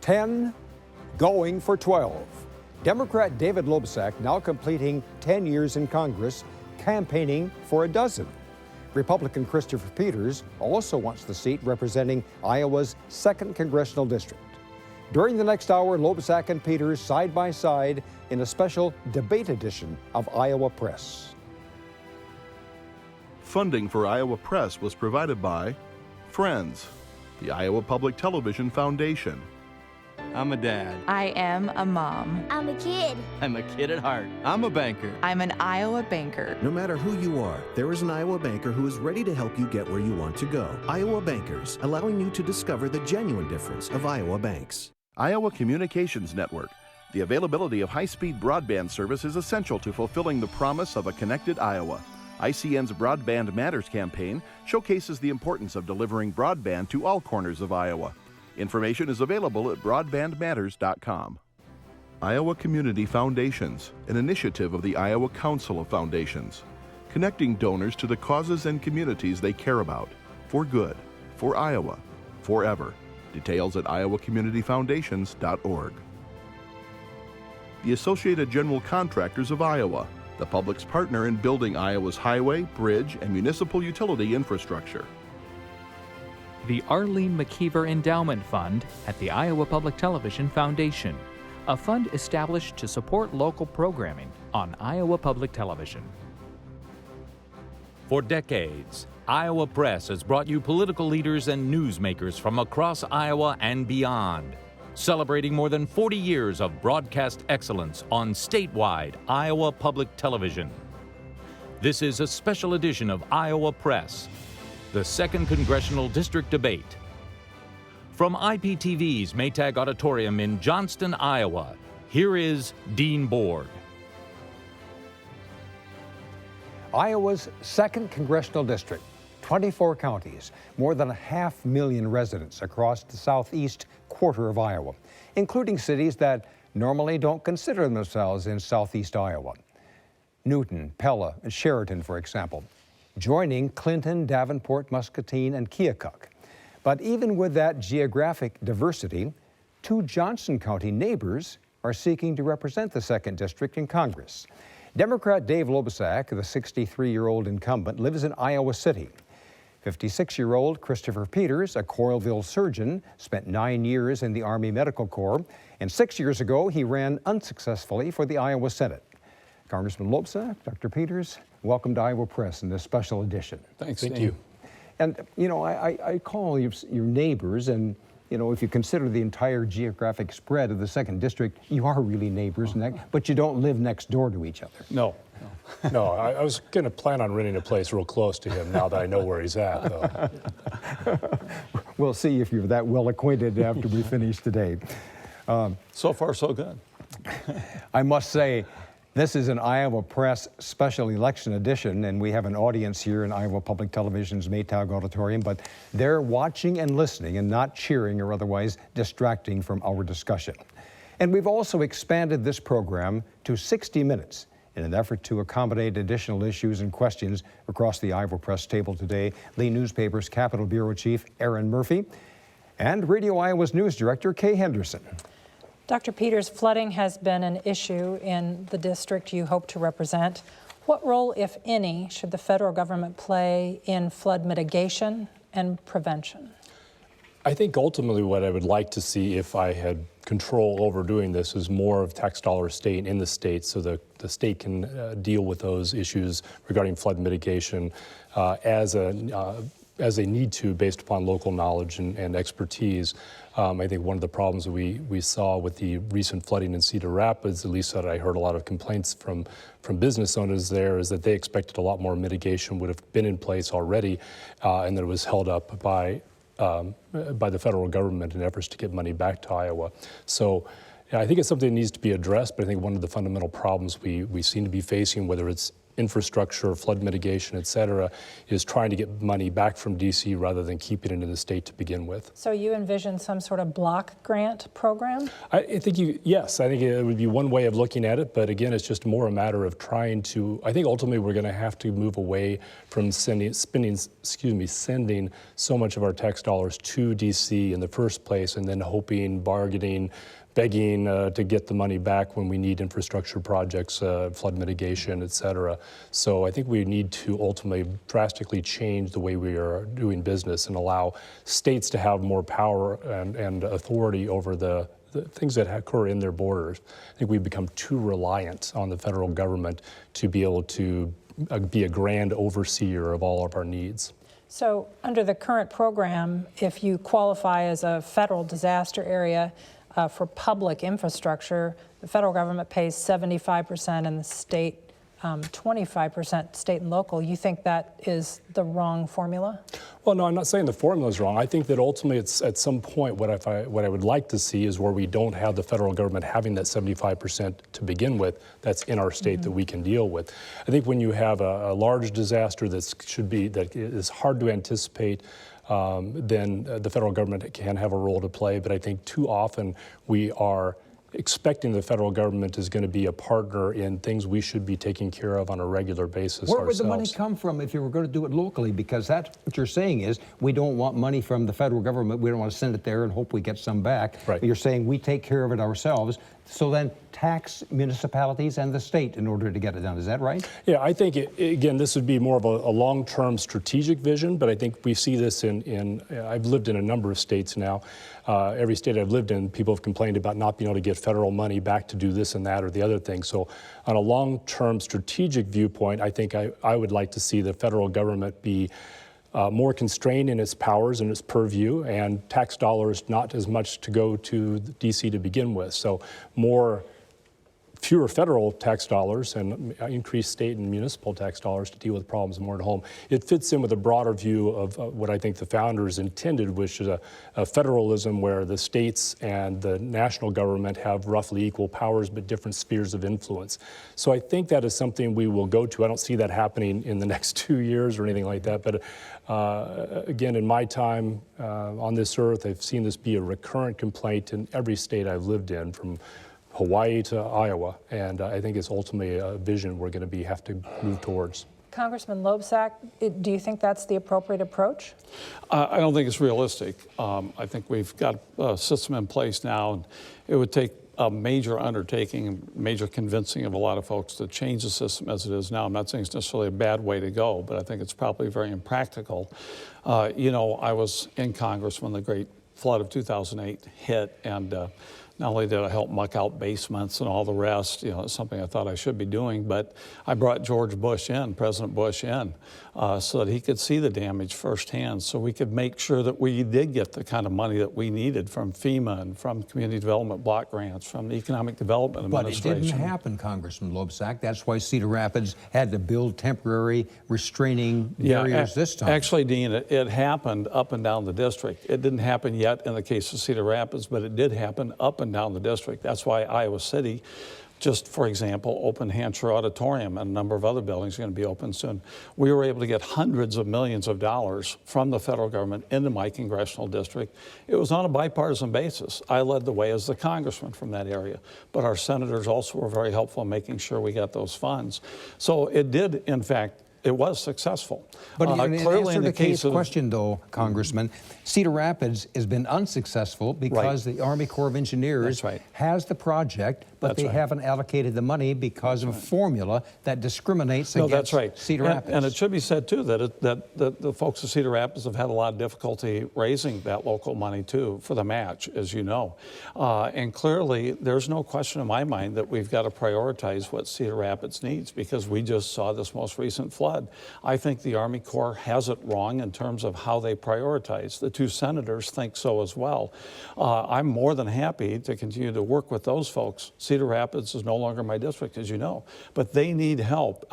10, going for 12. Democrat David Loebsack now completing 10 years in Congress, campaigning for a dozen. Republican Christopher Peters also wants the seat representing Iowa's 2nd Congressional District. During the next hour, Loebsack and Peters side by side in a special debate edition of Iowa Press. Funding for Iowa Press was provided by Friends, the Iowa Public Television Foundation. I'm a dad. I am a mom. I'm a kid. I'm a kid at heart. I'm a banker. I'm an Iowa banker. No matter who you are, there is an Iowa banker who is ready to help you get where you want to go. Iowa Bankers, allowing you to discover the genuine difference of Iowa banks. Iowa Communications Network. The availability of high-speed broadband service is essential to fulfilling the promise of a connected Iowa. ICN's Broadband Matters campaign showcases the importance of delivering broadband to all corners of Iowa. Information is available at broadbandmatters.com. Iowa Community Foundations, an initiative of the Iowa Council of Foundations, connecting donors to the causes and communities they care about, for good, for Iowa, forever. Details at iowacommunityfoundations.org. The Associated General Contractors of Iowa, the public's partner in building Iowa's highway, bridge, and municipal utility infrastructure. The Arlene McKeever Endowment Fund at the Iowa Public Television Foundation, a fund established to support local programming on Iowa Public Television. For decades, Iowa Press has brought you political leaders and newsmakers from across Iowa and beyond, celebrating more than 40 years of broadcast excellence on statewide Iowa Public Television. This is a special edition of Iowa Press, the 2nd Congressional District Debate. From IPTV's Maytag Auditorium in Johnston, Iowa, here is Dean Borg. Iowa's 2nd Congressional District, 24 counties, more than 500,000 residents across the southeast quarter of Iowa, including cities that normally don't consider themselves in southeast Iowa. Newton, Pella, and Sheridan, for example, joining Clinton, Davenport, Muscatine, and Keokuk. But even with that geographic diversity, 2 Johnston County neighbors are seeking to represent the 2nd District in Congress. Democrat Dave Loebsack, the 63-year-old incumbent, lives in Iowa City. 56-year-old Christopher Peters, a Coralville surgeon, spent 9 years in the Army Medical Corps, and 6 years ago he ran unsuccessfully for the Iowa Senate. Congressman Loebsack, Dr. Peters, welcome to Iowa Press in this special edition. Thanks. Thank you. And, you know, I call you your neighbors, and, you know, if you consider the entire geographic spread of the 2nd District, you are really neighbors, but you don't live next door to each other. No. I was going to plan on renting a place real close to him now that I know where he's at, though. We'll see if you're that well acquainted after we finish today. So far, so good. I must say, this is an Iowa Press special election edition, and we have an audience here in Iowa Public Television's Maytag Auditorium, but they're watching and listening and not cheering or otherwise distracting from our discussion. And we've also expanded this program to 60 minutes in an effort to accommodate additional issues and questions across the Iowa Press table today. Lee Newspaper's Capitol Bureau Chief Aaron Murphy and Radio Iowa's News Director Kay Henderson. Dr. Peters, flooding has been an issue in the district you hope to represent. What role, if any, should the federal government play in flood mitigation and prevention? I think ultimately what I would like to see if I had control over doing this is more of tax dollars staying in the state so the state can deal with those issues regarding flood mitigation as they need to based upon local knowledge and expertise. I think one of the problems that we saw with the recent flooding in Cedar Rapids, at least that I heard a lot of complaints from business owners there, is that they expected a lot more mitigation would have been in place already and that it was held up by the federal government in efforts to get money back to Iowa. So I think it's something that needs to be addressed, but I think one of the fundamental problems we seem to be facing, whether it's infrastructure, flood mitigation, et cetera, is trying to get money back from DC rather than keeping it in the state to begin with. So you envision some sort of block grant program? I think yes, I think it would be one way of looking at it, but again, it's just more a matter of trying to, I think ultimately we're going to have to move away from sending so much of our tax dollars to DC in the first place and then hoping, bargaining, begging to get the money back when we need infrastructure projects, flood mitigation, et cetera. So I think we need to ultimately drastically change the way we are doing business and allow states to have more power and authority over the things that occur in their borders. I think we've become too reliant on the federal government to be able to be a grand overseer of all of our needs. So under the current program, if you qualify as a federal disaster area, for public infrastructure, the federal government pays 75% and the state 25% state and local. You think that is the wrong formula? Well, no, I'm not saying the formula is wrong. I think that ultimately it's at some point what I would like to see is where we don't have the federal government having that 75% to begin with that's in our state that we can deal with. I think when you have a large disaster that is hard to anticipate, then the federal government can have a role to play. But I think too often we are expecting the federal government is going to be a partner in things we should be taking care of on a regular basis Where ourselves. would the money come from if you were going to do it locally? Because that's what you're saying is we don't want money from the federal government. We don't want to send it there and hope we get some back. Right. You're saying we take care of it ourselves. So then tax municipalities and the state in order to get it done. Is that right? Yeah, I think, again, this would be more of a long-term strategic vision, but I think we see this I've lived in a number of states now. Every state I've lived in, people have complained about not being able to get federal money back to do this and that or the other thing. So on a long-term strategic viewpoint, I think I would like to see the federal government be more constrained in its powers and its purview, and tax dollars not as much to go to DC to begin with. So fewer federal tax dollars and increased state and municipal tax dollars to deal with problems more at home. It fits in with a broader view of what I think the founders intended, which is a federalism where the states and the national government have roughly equal powers but different spheres of influence. So I think that is something we will go to. I don't see that happening in the next 2 years or anything like that, but again, in my time on this earth, I've seen this be a recurrent complaint in every state I've lived in, from Hawaii to Iowa, and I think it's ultimately a vision we're going to have to move towards. Congressman Loebsack, do you think that's the appropriate approach? I don't think it's realistic. I think we've got a system in place now, and it would take a major undertaking and major convincing of a lot of folks to change the system as it is now. I'm not saying it's necessarily a bad way to go, but I think it's probably very impractical. I was in Congress when the great flood of 2008 hit, and not only did I help muck out basements and all the rest, it's something I thought I should be doing, but I brought President Bush in, so that he could see the damage firsthand, so we could make sure that we did get the kind of money that we needed from FEMA and from community development block grants, from the Economic Development Administration. But it didn't happen, Congressman Loebsack. That's why Cedar Rapids had to build temporary restraining barriers this time. Actually, Dean, it happened up and down the district. It didn't happen yet in the case of Cedar Rapids, but it did happen up and down the district. That's why Iowa City, just for example, opened Hansher Auditorium, and a number of other buildings are going to be open soon. We were able to get hundreds of millions of dollars from the federal government into my congressional district. It was on a bipartisan basis. I led the way as the congressman from that area, but our senators also were very helpful in making sure we got those funds. So it did, in fact, it was successful. But clearly in the case of question, though, Congressman, Cedar Rapids has been unsuccessful because the Army Corps of Engineers has the project, but they haven't allocated the money because of a formula that discriminates against Cedar Rapids. And it should be said, too, that the folks of Cedar Rapids have had a lot of difficulty raising that local money, too, for the match, as you know. And clearly, there's no question in my mind that we've got to prioritize what Cedar Rapids needs, because we just saw this most recent flood. I think the Army Corps has it wrong in terms of how they prioritize. The two senators think so as well. I'm more than happy to continue to work with those folks. Cedar Rapids is no longer my district, as you know, but they need help.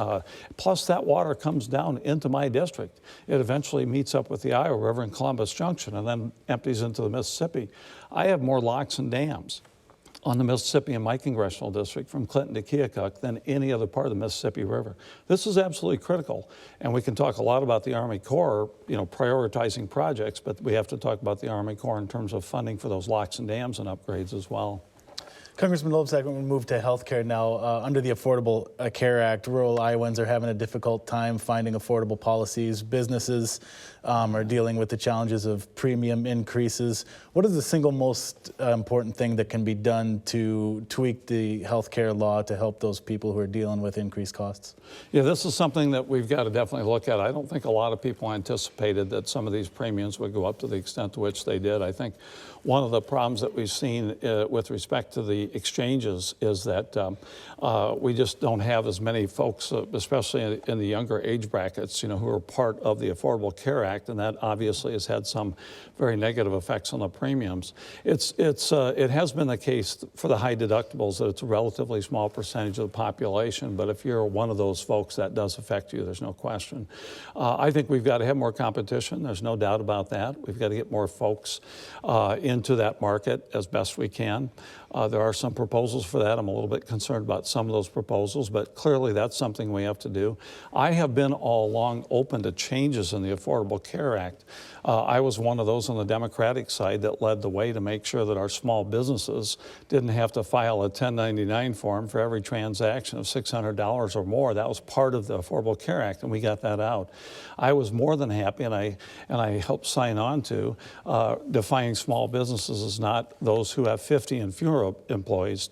Plus, that water comes down into my district. It eventually meets up with the Iowa River in Columbus Junction and then empties into the Mississippi. I have more locks and dams on the Mississippi in my congressional district from Clinton to Keokuk than any other part of the Mississippi River. This is absolutely critical, and we can talk a lot about the Army Corps, prioritizing projects, but we have to talk about the Army Corps in terms of funding for those locks and dams and upgrades as well. Congressman Loebsack, when we move to health care now, under the Affordable Care Act, rural Iowans are having a difficult time finding affordable policies. Businesses are dealing with the challenges of premium increases. What is the single most important thing that can be done to tweak the health care law to help those people who are dealing with increased costs? Yeah, this is something that we've got to definitely look at. I don't think a lot of people anticipated that some of these premiums would go up to the extent to which they did. I think one of the problems that we've seen with respect to the exchanges is that we just don't have as many folks, especially in the younger age brackets, who are part of the Affordable Care Act, and that obviously has had some very negative effects on the premiums. It has been the case for the high deductibles that it's a relatively small percentage of the population, but if you're one of those folks, that does affect you, there's no question. I think we've got to have more competition, there's no doubt about that. We've got to get more folks into that market as best we can. There are some proposals for that. I'm a little bit concerned about some of those proposals, but clearly that's something we have to do. I have been all along open to changes in the Affordable Care Act. I was one of those on the Democratic side that led the way to make sure that our small businesses didn't have to file a 1099 form for every transaction of $600 or more. That was part of the Affordable Care Act, and we got that out. I was more than happy, and I helped sign on to defining small businesses as not those who have 50 and fewer employees,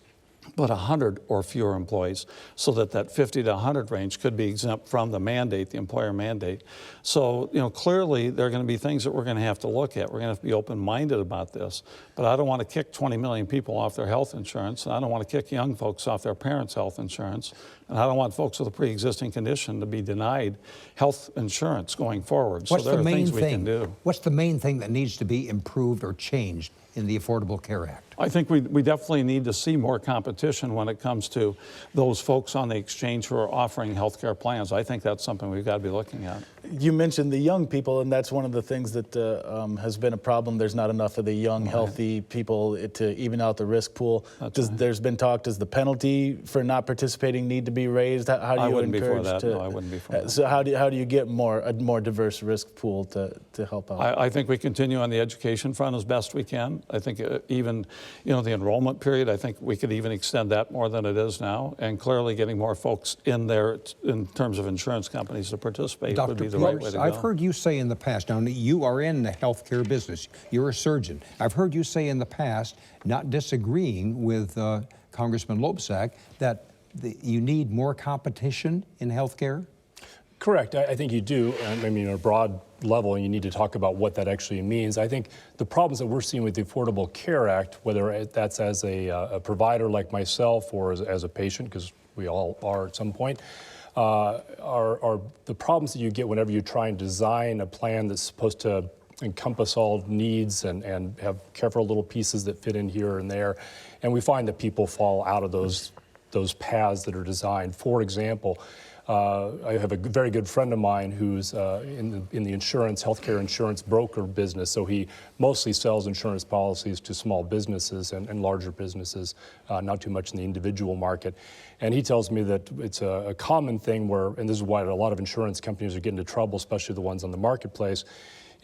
but 100 or fewer employees, so that 50 to 100 range could be exempt from the mandate, the employer mandate. So, clearly there are going to be things that we're going to have to look at. We're going to have to be open-minded about this. But I don't want to kick 20 million people off their health insurance, and I don't want to kick young folks off their parents' health insurance, and I don't want folks with a pre-existing condition to be denied health insurance going forward. So there are things we can do. What's the main thing that needs to be improved or changed in the Affordable Care Act? I think we definitely need to see more competition when it comes to those folks on the exchange who are offering health care plans. I think that's something we've got to be looking at. You mentioned the young people, and that's one of the things that has been a problem. There's not enough of the young, healthy people to even out the risk pool. There's been talk, does the penalty for not participating need to be raised? How do you I wouldn't encourage be for that. to, No, I wouldn't be for that. So how do you get a more diverse risk pool to help out? I think we continue on the education front as best we can. I think even the enrollment period, I think we could even extend that more than it is now, and clearly getting more folks in there in terms of insurance companies to participate would be the right way to go. I've heard you say in the past, now you are in the healthcare business, you're a surgeon. I've heard you say in the past, not disagreeing with Congressman Loebsack, that you need more competition in healthcare? Correct. I think you do. I mean, on a broad level, and you need to talk about what that actually means. I think the problems that we're seeing with the Affordable Care Act, whether that's as a provider like myself or as a patient, because we all are at some point, are the problems that you get whenever you try and design a plan that's supposed to encompass all needs and have careful little pieces that fit in here and there. And we find that people fall out of those paths that are designed. For example, I have a very good friend of mine who's in the healthcare insurance broker business. So he mostly sells insurance policies to small businesses and larger businesses, not too much in the individual market. And he tells me that it's a common thing where, and this is why a lot of insurance companies are getting into trouble, especially the ones on the marketplace,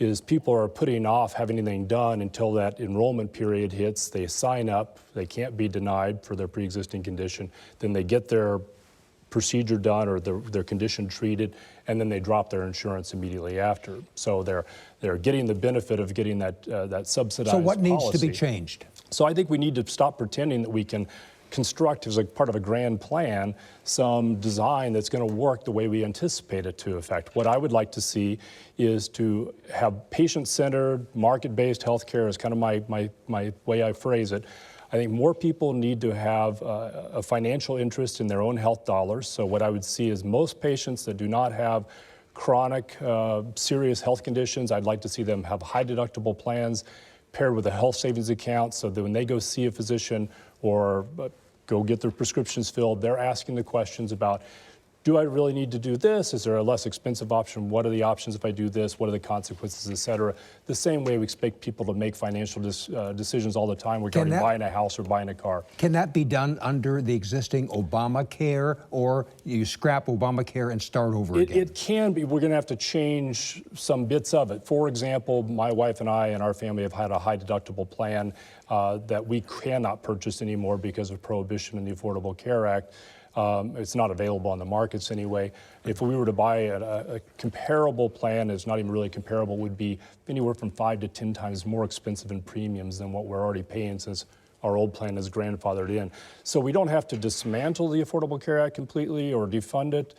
is people are putting off having anything done until that enrollment period hits. They sign up, they can't be denied for their pre-existing condition, then they get their procedure done or their condition treated, and then they drop their insurance immediately after. So they're getting the benefit of getting that subsidized So what needs policy. to be changed? So I think we need to stop pretending that we can construct, as a part of a grand plan, some design that's going to work the way we anticipate it to affect. What I would like to see is to have patient-centered, market-based healthcare is kind of my way I phrase it. I think more people need to have a financial interest in their own health dollars. So what I would see is most patients that do not have chronic, serious health conditions, I'd like to see them have high deductible plans paired with a health savings account so that when they go see a physician or go get their prescriptions filled, they're asking the questions about, do I really need to do this? Is there a less expensive option? What are the options if I do this? What are the consequences, et cetera? The same way we expect people to make financial decisions all the time regarding buying a house or buying a car. Can that be done under the existing Obamacare, or you scrap Obamacare and start over again? It can be. We're going to have to change some bits of it. For example, my wife and I and our family have had a high deductible plan that we cannot purchase anymore because of prohibition in the Affordable Care Act. It's not available on the markets anyway. If we were to buy a comparable plan, it's not even really comparable, would be anywhere from 5 to 10 times more expensive in premiums than what we're already paying, since our old plan is grandfathered in. So we don't have to dismantle the Affordable Care Act completely or defund it.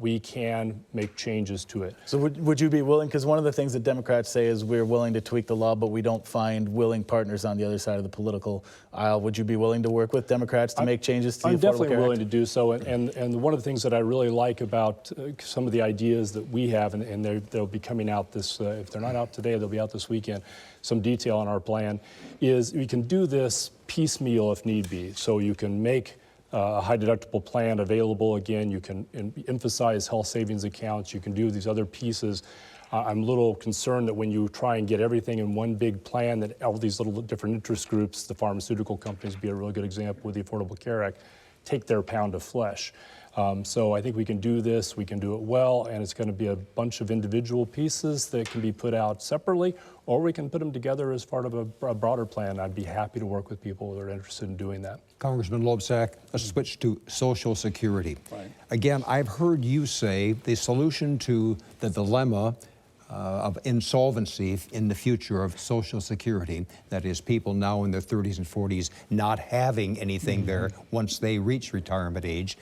We can make changes to it. So would you be willing, because one of the things that Democrats say is we're willing to tweak the law, but we don't find willing partners on the other side of the political aisle. Would you be willing to work with Democrats to make changes to the Affordable Care Act? I'm definitely willing to do so, and one of the things that I really like about some of the ideas that we have, and they'll be coming out this, if they're not out today, they'll be out this weekend, some detail on our plan, is we can do this piecemeal if need be. So you can make a high deductible plan available again. You can emphasize health savings accounts. You can do these other pieces. I'm a little concerned that when you try and get everything in one big plan, that all these little different interest groups, the pharmaceutical companies be a really good example with the Affordable Care Act, take their pound of flesh. So I think we can do this, we can do it well, and it's going to be a bunch of individual pieces that can be put out separately, or we can put them together as part of a broader plan. I'd be happy to work with people that are interested in doing that. Congressman Loebsack, let's switch to Social Security. Right. Again, I've heard you say the solution to the dilemma of insolvency in the future of Social Security, that is, people now in their 30s and 40s not having anything there once they reach retirement age.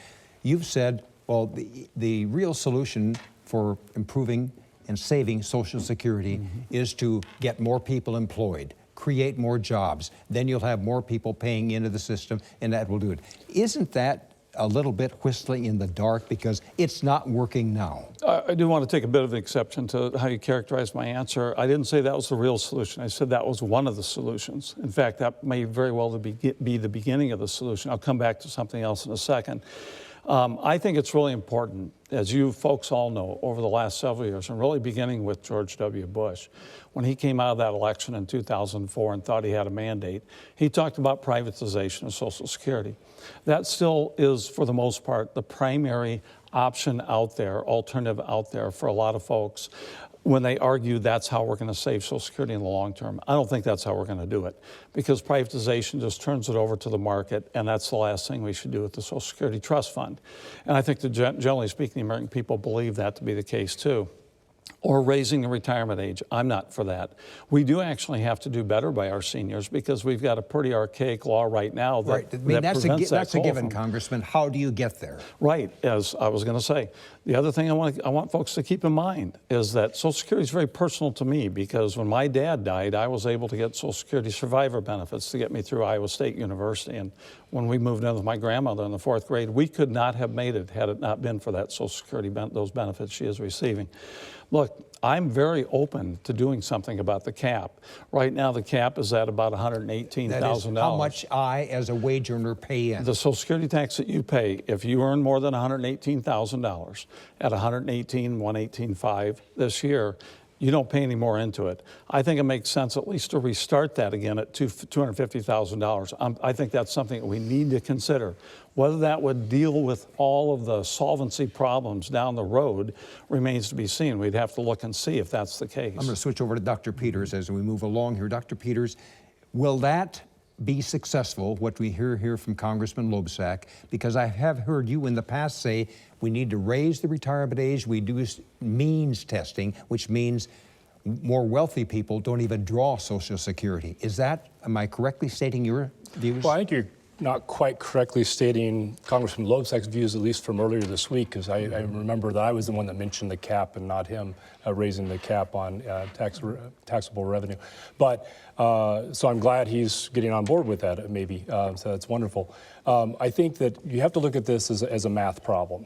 You've said, well, the real solution for improving and saving Social Security is to get more people employed, create more jobs. Then you'll have more people paying into the system, and that will do it. Isn't that a little bit whistling in the dark, because it's not working now? I do want to take a bit of an exception to how you characterized my answer. I didn't say that was the real solution. I said that was one of the solutions. In fact, that may very well be the beginning of the solution. I'll come back to something else in a second. I think it's really important, as you folks all know, over the last several years, and really beginning with George W. Bush, when he came out of that election in 2004 and thought he had a mandate, he talked about privatization of Social Security. That still is, for the most part, the primary option out there, alternative out there for a lot of folks when they argue that's how we're going to save Social Security in the long term. I don't think that's how we're going to do it, because privatization just turns it over to the market, and that's the last thing we should do with the Social Security Trust Fund. And I think that generally speaking, the American people believe that to be the case too. Or raising the retirement age. I'm not for that. We do actually have to do better by our seniors, because we've got a pretty archaic law right now that, right. I mean, that's a given, Congressman. How do you get there? Right, as I was going to say. The other thing I want folks to keep in mind is that Social Security is very personal to me, because when my dad died, I was able to get Social Security survivor benefits to get me through Iowa State University. And when we moved in with my grandmother in the 4th grade, we could not have made it had it not been for that Social Security, those benefits she is receiving. Look, I'm very open to doing something about the cap. Right now, the cap is at about $118,000. That is how much I, as a wage earner, pay in. The Social Security tax that you pay, if you earn more than $118,000 at $118,118.5 this year, you don't pay any more into it. I think it makes sense at least to restart that again at $250,000. I think that's something that we need to consider. Whether that would deal with all of the solvency problems down the road remains to be seen. We'd have to look and see if that's the case. I'm going to switch over to Dr. Peters as we move along here. Dr. Peters, will that be successful, what we hear here from Congressman Loebsack? Because I have heard you in the past say we need to raise the retirement age. We do means testing, which means more wealthy people don't even draw Social Security. Is that, am I correctly stating your views? Well, I think you're not quite correctly stating Congressman Loebsack's views, at least from earlier this week, because I remember that I was the one that mentioned the cap and not him raising the cap on taxable revenue. But so I'm glad he's getting on board with that, maybe. So that's wonderful. I think that you have to look at this as a math problem.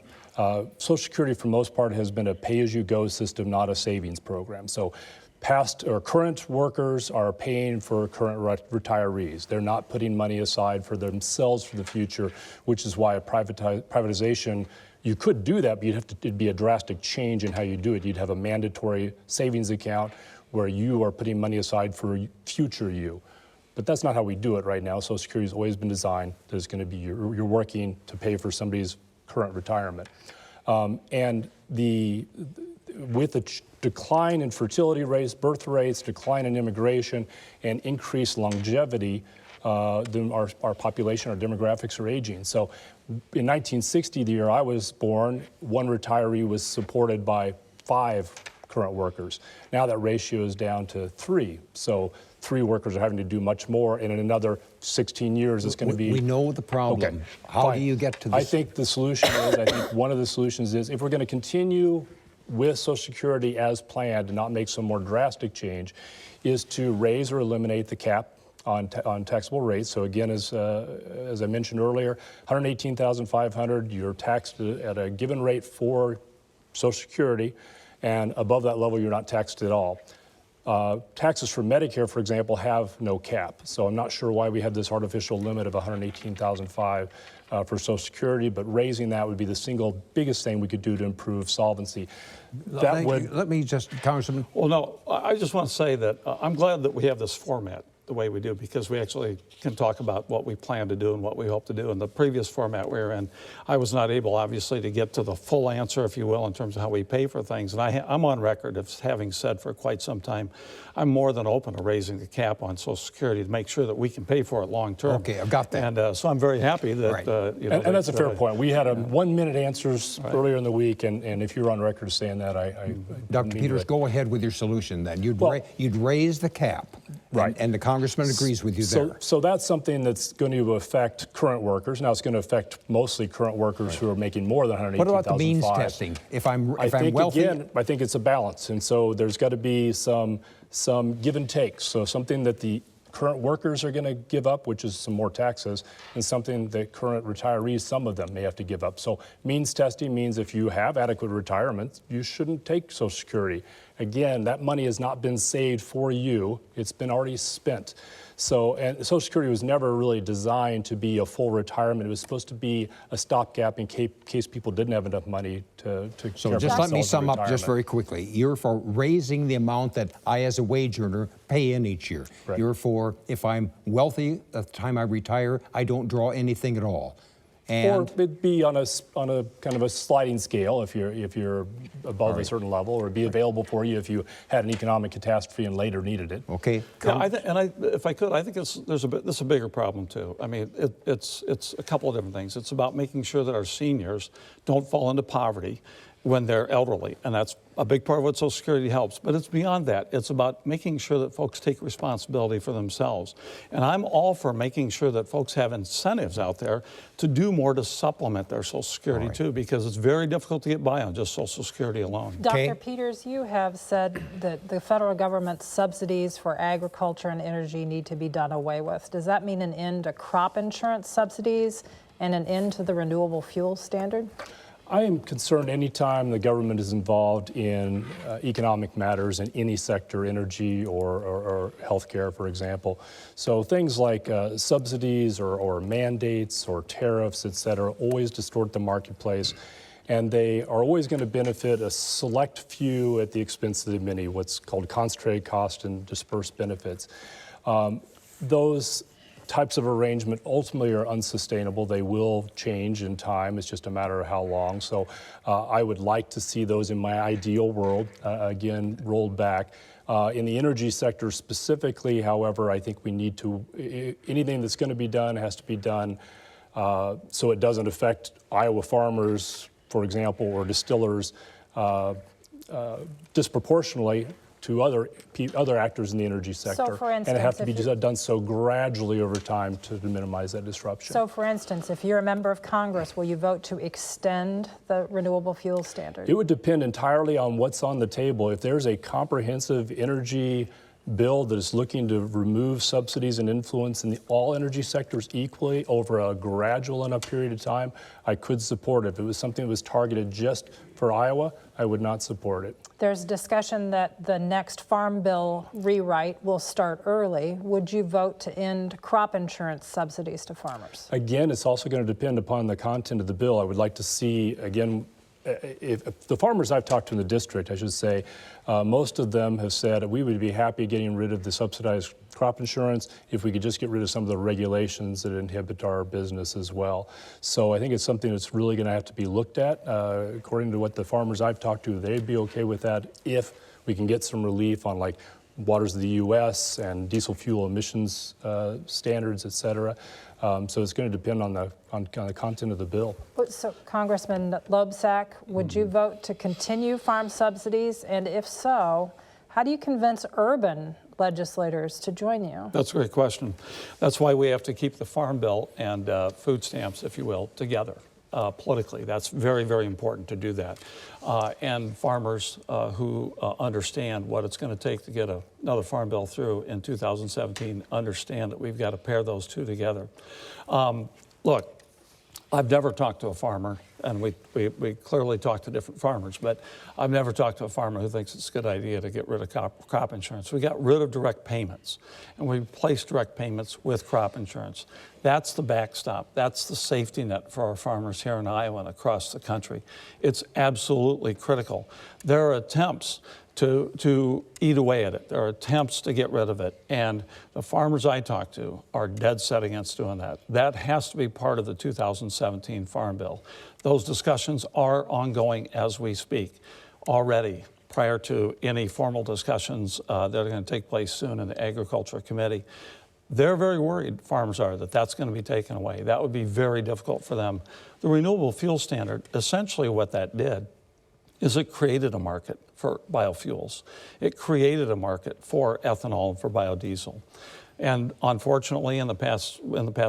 Social Security, for the most part, has been a pay-as-you-go system, not a savings program. So past or current workers are paying for current retirees. They're not putting money aside for themselves for the future, which is why a privatization You could do that, but it'd be a drastic change in how you do it. You'd have a mandatory savings account where you are putting money aside for future you. But that's not how we do it right now. Social Security has always been designed that it's going to be you're working to pay for somebody's current retirement. And with the decline in fertility rates, birth rates, decline in immigration, and increased longevity, then our population, our demographics are aging. So in 1960, the year I was born, one retiree was supported by 5 current workers. Now that ratio is down to 3. So 3 workers are having to do much more, and in another 16 years, it's going to be... We know the problem. Okay, How do you get to this? I think the solution is, I think one of the solutions is, if we're going to continue with Social Security as planned and not make some more drastic change, is to raise or eliminate the cap on taxable rates. So again, as I mentioned earlier, $118,500, you're taxed at a given rate for Social Security, and above that level, you're not taxed at all. Taxes for Medicare, for example, have no cap. So I'm not sure why we have this artificial limit of $118,500 for Social Security, but raising that would be the single biggest thing we could do to improve solvency. Let me just, Congressman. Well, no, I just want to say that I'm glad that we have this format the way we do, because we actually can talk about what we plan to do and what we hope to do. In the previous format we were in, I was not able, obviously, to get to the full answer, if you will, in terms of how we pay for things. And I'm on record of having said for quite some time, I'm more than open to raising the cap on Social Security to make sure that we can pay for it long term. Okay, I've got that. And so I'm very happy that, Right. And that's a fair point. We had a 1-minute answers earlier in the week, and if you're on record saying that, I Dr. Peters, go ahead with your solution then. You'd raise the cap. Right. And the Congressman agrees with you there. So that's something that's going to affect current workers. Now it's going to affect mostly current workers who are making more than $118,500. What about the means testing? If I'm wealthy, again, I think it's a balance, and so there's got to be some give and take. So something that the current workers are going to give up, which is some more taxes, and something that current retirees, some of them may have to give up. So means testing means if you have adequate retirement, you shouldn't take Social Security. Again, that money has not been saved for you. It's been already spent. So, and Social Security was never really designed to be a full retirement. It was supposed to be a stopgap in case people didn't have enough money to So care just for let me themselves in sum up just retirement. very quickly. You're for raising the amount that I, as a wage earner, pay in each year. Right. You're for, if I'm wealthy at the time I retire, I don't draw anything at all. And Or it'd be on a kind of a sliding scale if you're above a certain level, or be available for you if you had an economic catastrophe and later needed it. okay, If I could, I think this is a bigger problem too. I mean, it's a couple of different things. It's about making sure that our seniors don't fall into poverty when they're elderly, and that's a big part of what Social Security helps. But it's beyond that. It's about making sure that folks take responsibility for themselves. And I'm all for making sure that folks have incentives out there to do more to supplement their Social Security too, because it's very difficult to get by on just Social Security alone. Dr. Peters, you have said that the federal government's subsidies for agriculture and energy need to be done away with. Does that mean an end to crop insurance subsidies and an end to the renewable fuel standard? I am concerned anytime the government is involved in economic matters in any sector, energy or healthcare, for example. So things like subsidies or mandates or tariffs, et cetera, always distort the marketplace. And they are always going to benefit a select few at the expense of the many, what's called concentrated cost and dispersed benefits. Those types of arrangement ultimately are unsustainable. They will change in time. It's just a matter of how long. So I would like to see those in my ideal world, again, rolled back. In the energy sector specifically, however, I think we need to, anything that's going to be done has to be done so it doesn't affect Iowa farmers, for example, or distillers disproportionately to other actors in the energy sector. So for instance, and it has to be done so gradually over time to minimize that disruption. So for instance, if you're a member of Congress, will you vote to extend the renewable fuel standard? It would depend entirely on what's on the table. If there's a comprehensive energy bill that is looking to remove subsidies and influence in all energy sectors equally over a gradual enough period of time, I could support it. If it was something that was targeted just for Iowa, I would not support it. There's discussion that the next Farm Bill rewrite will start early. Would you vote to end crop insurance subsidies to farmers? Again, it's also going to depend upon the content of the bill. I would like to see, again, if the farmers I've talked to in the district, I should say, most of them have said we would be happy getting rid of the subsidized crop insurance if we could just get rid of some of the regulations that inhibit our business as well. So I think it's something that's really going to have to be looked at. According to what the farmers I've talked to, they'd be okay with that if we can get some relief on like waters of the U.S. and diesel fuel emissions standards, et cetera. So it's going to depend on the content of the bill. So, Congressman Loebsack, would you vote to continue farm subsidies? And if so, how do you convince urban legislators to join you? That's a great question. That's why we have to keep the Farm Bill and food stamps, if you will, together politically. That's very, very important to do that. And farmers who understand what it's going to take to get another Farm Bill through in 2017 understand that we've got to pair those two together. Look, I've never talked to a farmer, and we clearly talked to different farmers, but I've never talked to a farmer who thinks it's a good idea to get rid of crop insurance. We got rid of direct payments, and we replaced direct payments with crop insurance. That's the backstop. That's the safety net for our farmers here in Iowa and across the country. It's absolutely critical. There are attempts to eat away at it. There are attempts to get rid of it. And the farmers I talk to are dead set against doing that. That has to be part of the 2017 Farm Bill. Those discussions are ongoing as we speak already, prior to any formal discussions that are going to take place soon in the Agriculture Committee. They're very worried, farmers are, that that's going to be taken away. That would be very difficult for them. The renewable fuel standard, essentially what that did is it created a market for biofuels. It created a market for ethanol and for biodiesel. And unfortunately, in the past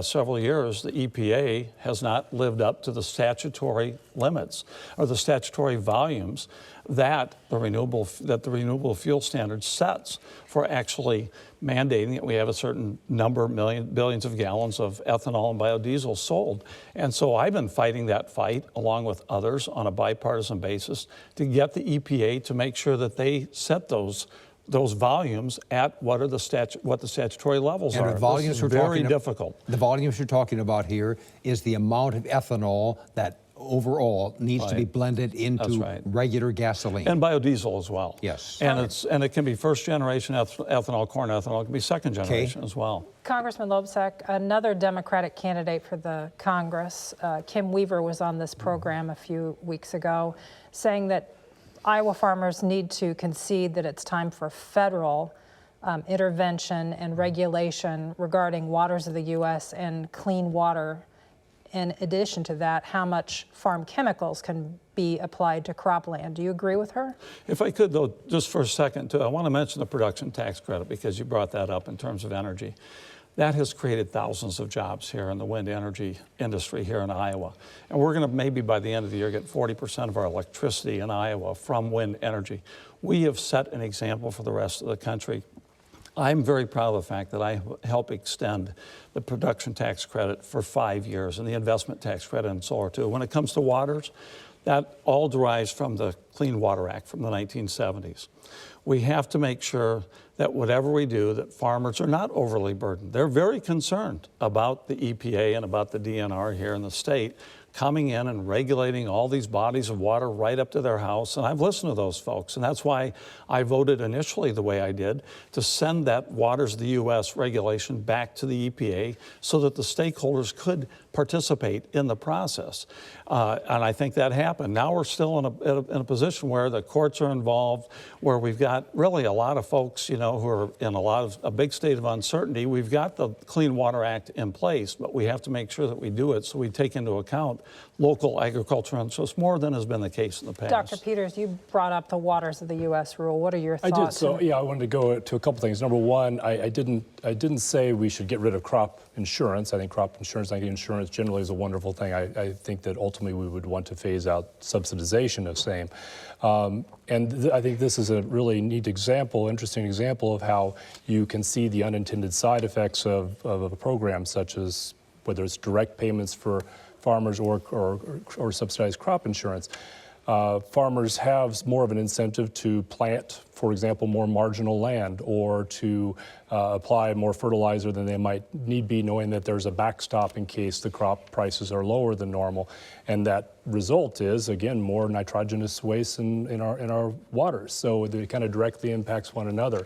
several years, the EPA has not lived up to the statutory limits or the statutory volumes that the renewable fuel standard sets for actually mandating that we have a certain number, billions of gallons of ethanol and biodiesel sold. And so I've been fighting that fight along with others on a bipartisan basis to get the EPA to make sure that they set those volumes at what the statutory levels are. The volumes this is very difficult. The volumes you're talking about here is the amount of ethanol that overall needs to be blended into regular gasoline. And biodiesel as well. Yes. And it can be first generation ethanol, corn ethanol. It can be second generation as well. Congressman Loebsack, another Democratic candidate for the Congress, Kim Weaver, was on this program a few weeks ago saying that Iowa farmers need to concede that it's time for federal intervention and regulation regarding waters of the U.S. and clean water. In addition to that, how much farm chemicals can be applied to cropland. Do you agree with her? If I could, though, just for a second, too, I want to mention the production tax credit because you brought that up in terms of energy. That has created thousands of jobs here in the wind energy industry here in Iowa. And we're going to maybe by the end of the year get 40% of our electricity in Iowa from wind energy. We have set an example for the rest of the country. I'm very proud of the fact that I help extend the production tax credit for 5 years and the investment tax credit in solar too. When it comes to waters, that all derives from the Clean Water Act from the 1970s. We have to make sure that whatever we do, that farmers are not overly burdened. They're very concerned about the EPA and about the DNR here in the state coming in and regulating all these bodies of water right up to their house. And I've listened to those folks. And that's why I voted initially the way I did to send that Waters of the U.S. regulation back to the EPA so that the stakeholders could participate in the process. And I think that happened. Now we're still in a position where the courts are involved, where we've got really a lot of folks, who are in a big state of uncertainty. We've got the Clean Water Act in place, but we have to make sure that we do it so we take into account local agricultural interests more than has been the case in the past. Dr. Peters, you brought up the Waters of the U.S. rule. What are your thoughts? I did. So yeah, I wanted to go to a couple things. Number one, I didn't say we should get rid of crop insurance. I think crop insurance, insurance generally is a wonderful thing. I think that ultimately we would want to phase out subsidization of same. I think this is a really neat example, interesting example of how you can see the unintended side effects of a program such as whether it's direct payments for farmers or subsidized crop insurance. Farmers have more of an incentive to plant, for example, more marginal land or to apply more fertilizer than they might need be, knowing that there's a backstop in case the crop prices are lower than normal. And that result is, again, more nitrogenous waste in our waters. So it kind of directly impacts one another.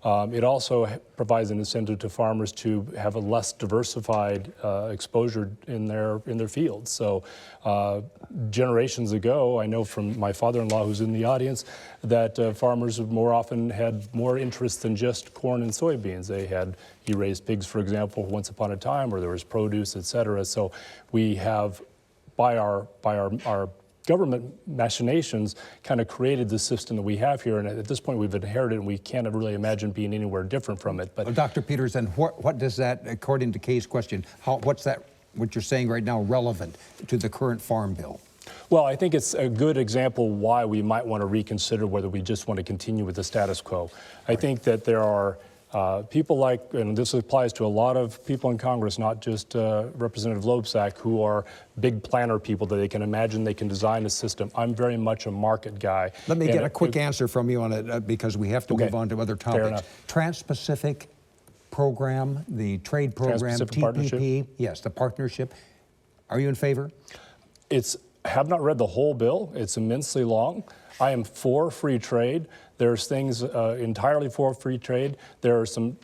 It also provides an incentive to farmers to have a less diversified exposure in their fields. So generations ago, I know from my father-in-law who's in the audience, that farmers more often had more interest than just corn and soybeans. He raised pigs, for example, once upon a time, or there was produce, et cetera. So we have, by our government machinations, kind of created the system that we have here, and at this point we've inherited, and we can't really imagine being anywhere different from it. But Dr. Peters, and what does that, according to Kay's question, what's that, what you're saying right now, relevant to the current farm bill? Well, I think it's a good example why we might want to reconsider whether we just want to continue with the status quo. I think that there are people like, and this applies to a lot of people in Congress, not just Representative Loebsack, who are big planner people that they can imagine they can design a system. I'm very much a market guy. Let me get a quick answer from you on it because we have to move on to other topics. Trans-Pacific program, the trade program, TPP, partnership? Yes, the partnership. Are you in favor? Have not read the whole bill. It's immensely long. I am for free trade. There's things entirely for free trade. There are some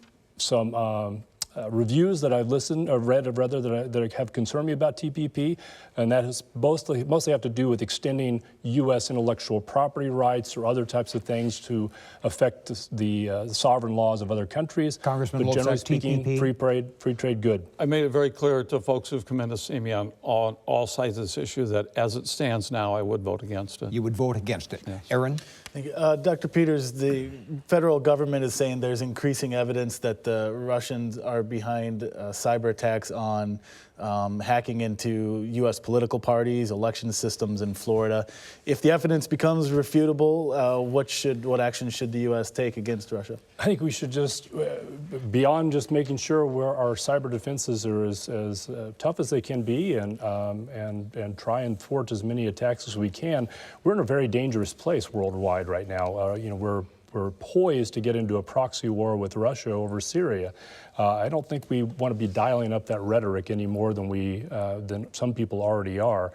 reviews that I've read that have concerned me about TPP, and that has mostly have to do with extending U.S. intellectual property rights or other types of things to affect the sovereign laws of other countries. Congressman but generally Loebsack, speaking, TPP? free trade, good. I made it very clear to folks who've come in to see me on all sides of this issue that as it stands now, I would vote against it. You would vote against it. Yes. Aaron? Dr. Peters, the federal government is saying there's increasing evidence that the Russians are behind cyber attacks on hacking into U.S. political parties, election systems in Florida. If the evidence becomes refutable, what action should the U.S. take against Russia? I think we should just, beyond just making sure our cyber defenses are as tough as they can be and try and thwart as many attacks as we can, we're in a very dangerous place worldwide right now. We're poised to get into a proxy war with Russia over Syria. I don't think we want to be dialing up that rhetoric any more than some people already are.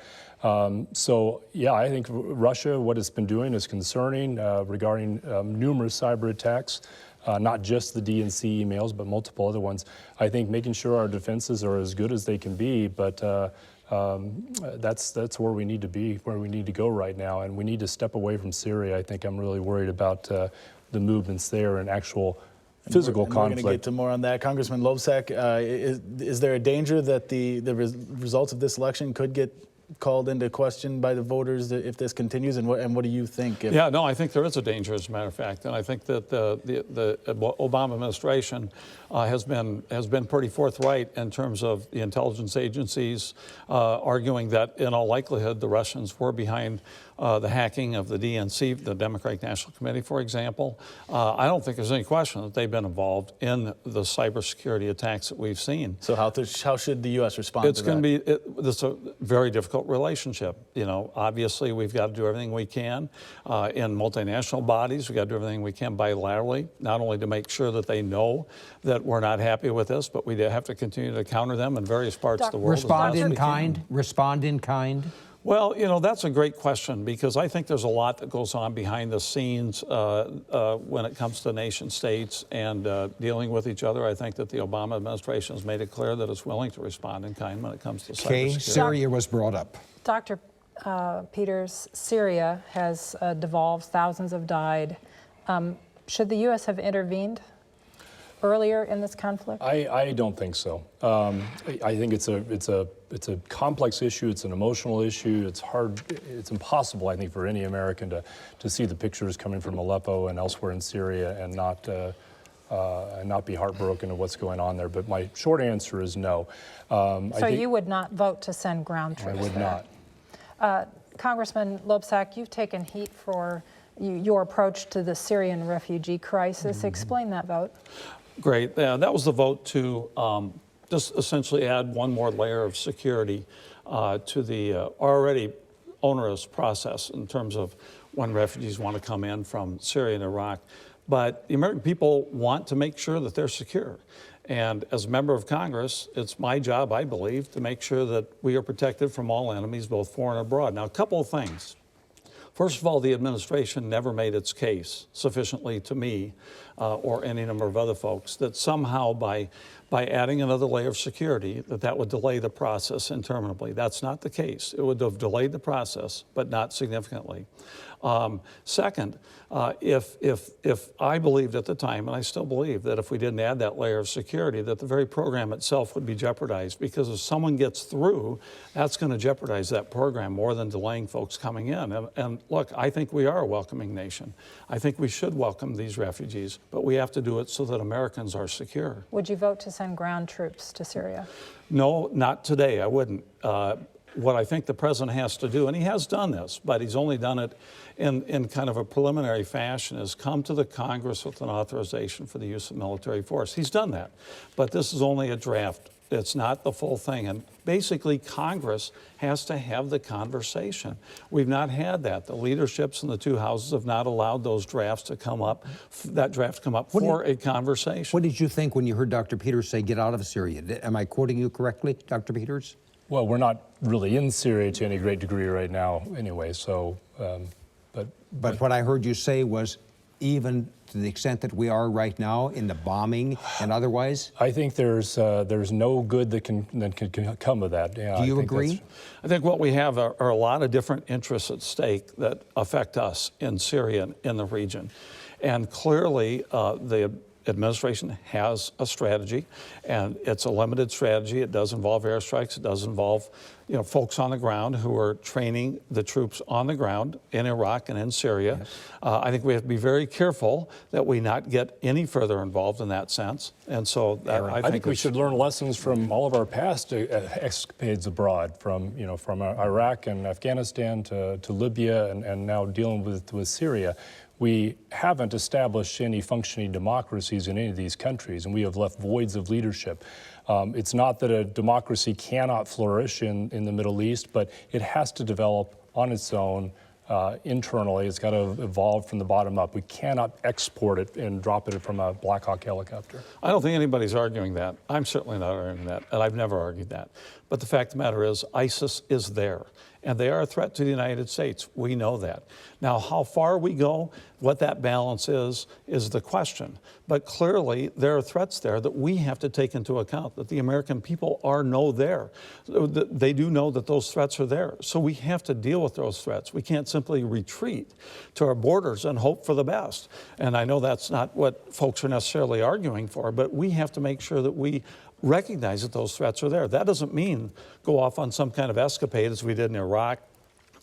So, yeah, I think Russia, what it's been doing is concerning regarding numerous cyber attacks, not just the DNC emails, but multiple other ones. I think making sure our defenses are as good as they can be, but that's where we need to be, where we need to go right now, and we need to step away from Syria. I think I'm really worried about the movements there and actual physical conflict. We're going to get to more on that. Congressman Loebsack, is there a danger that the results of this election could get called into question by the voters if this continues, and what do you think? Yeah, no, I think there is a danger, as a matter of fact, and I think that the Obama administration has been pretty forthright in terms of the intelligence agencies arguing that in all likelihood the Russians were behind the hacking of the DNC, the Democratic National Committee, for example. I don't think there's any question that they've been involved in the cybersecurity attacks that we've seen. So how should the U.S. respond to that? It's going to be this a very difficult relationship. You know, obviously we've got to do everything we can in multinational bodies. We've got to do everything we can bilaterally, not only to make sure that they know that we're not happy with this, but we have to continue to counter them in various parts of the world. Respond in kind? Respond in kind? Well, you know, that's a great question because I think there's a lot that goes on behind the scenes when it comes to nation states and dealing with each other. I think that the Obama administration has made it clear that it's willing to respond in kind when it comes to cybersecurity. Syria was brought up. Dr. Peters, Syria has devolved, thousands have died. Should the U.S. have intervened earlier in this conflict? I don't think so. I think it's a complex issue. It's an emotional issue. It's hard. It's impossible, I think, for any American to see the pictures coming from Aleppo and elsewhere in Syria and not be heartbroken at what's going on there. But my short answer is no. So you would not vote to send ground troops? I would not. Congressman Loebsack, you've taken heat for your approach to the Syrian refugee crisis. Explain that vote. Great. Yeah, that was the vote to just essentially add one more layer of security to the already onerous process in terms of when refugees want to come in from Syria and Iraq. But the American people want to make sure that they're secure. And as a member of Congress, it's my job, I believe, to make sure that we are protected from all enemies, both foreign and abroad. Now, a couple of things. First of all, the administration never made its case sufficiently to me or any number of other folks that somehow by adding another layer of security that would delay the process interminably. That's not the case. It would have delayed the process, but not significantly. Second, if I believed at the time, and I still believe, that if we didn't add that layer of security, that the very program itself would be jeopardized, because if someone gets through, that's going to jeopardize that program more than delaying folks coming in. And look, I think we are a welcoming nation. I think we should welcome these refugees, but we have to do it so that Americans are secure. Would you vote to send ground troops to Syria? No, not today. I wouldn't. What I think the president has to do, and he has done this, but he's only done it in kind of a preliminary fashion, is come to the Congress with an authorization for the use of military force. He's done that, but this is only a draft. It's not the full thing. And basically, Congress has to have the conversation. We've not had that. The leaderships in the two houses have not allowed those drafts to come up, for a conversation. What did you think when you heard Dr. Peters say, get out of Syria? Am I quoting you correctly, Dr. Peters? Well, we're not really in Syria to any great degree right now anyway, so, But what I heard you say was, even to the extent that we are right now in the bombing and otherwise? I think there's no good that can come of that. Yeah, Do you agree? I think what we have are a lot of different interests at stake that affect us in Syria and in the region. And clearly, the administration has a strategy, and it's a limited strategy. It does involve airstrikes. It does involve, folks on the ground who are training the troops on the ground in Iraq and in Syria. Yes. I think we have to be very careful that we not get any further involved in that sense. And so I think we should learn lessons from all of our past escapades abroad, from Iraq and Afghanistan to Libya and now dealing with Syria. We haven't established any functioning democracies in any of these countries, and we have left voids of leadership. It's not that a democracy cannot flourish in the Middle East, but it has to develop on its own internally. It's got to evolve from the bottom up. We cannot export it and drop it from a Black Hawk helicopter. I don't think anybody's arguing that. I'm certainly not arguing that, and I've never argued that. But the fact of the matter is, ISIS is there, and they are a threat to the United States. We know that. Now, how far we go, what that balance is the question. But clearly, there are threats there that we have to take into account, that the American people know there. They do know that those threats are there. So we have to deal with those threats. We can't simply retreat to our borders and hope for the best. And I know that's not what folks are necessarily arguing for, but we have to make sure that we recognize that those threats are there. That doesn't mean go off on some kind of escapade as we did in Iraq